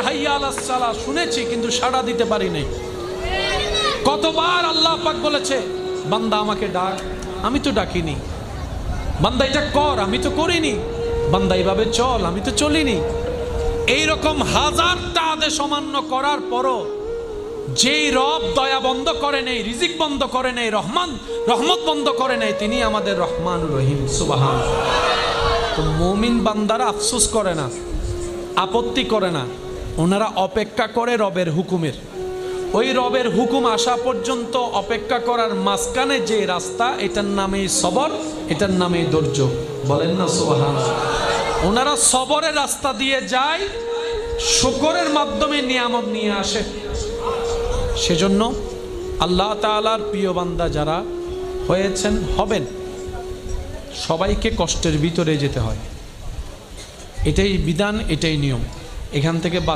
হাইয়া আলাস সালাহ শুনেছি কিন্তু সাড়া দিতে পারি নাই। কতবার আল্লাহ পাক বলেছে বান্দা আমাকে ডাক, আমি তো ডাকিনি। বান্দা এটা কর, আমি তো করিনি। বান্দা এইভাবে চল, আমি তো চলিনি। এইরকম হাজারটা আদেশ অমান্য করার পরও যেই রব দয়া বন্ধ করে নেই, রিজিক বন্ধ করে নেই, রহমত বন্ধ করে নেই, তিনি আমাদের রহমান রহিম। সুবহানাল্লাহ। তো মুমিন বান্দারা আফসোস করে না, আপত্তি করে না, ওনারা অপেক্ষা করে রবের হুকুমের। ওই রবের হুকুম আসা পর্যন্ত অপেক্ষা করার মাঝখানে যে রাস্তা, এটার নামে সবর, এটার নামে ধৈর্য। বলেন না সুবহানাল্লাহ। ওনারা সবরের রাস্তা দিয়ে যায়, শুকরের মাধ্যমে নিয়ামত নিয়ে আসে। সেজন্য আল্লাহ তাআলার প্রিয় বান্দা যারা হয়েছেন, হবেন, সবাইকে কষ্টের ভিতরে যেতে হয়। এটাই বিধান, এটাই নিয়ম। এখান থেকে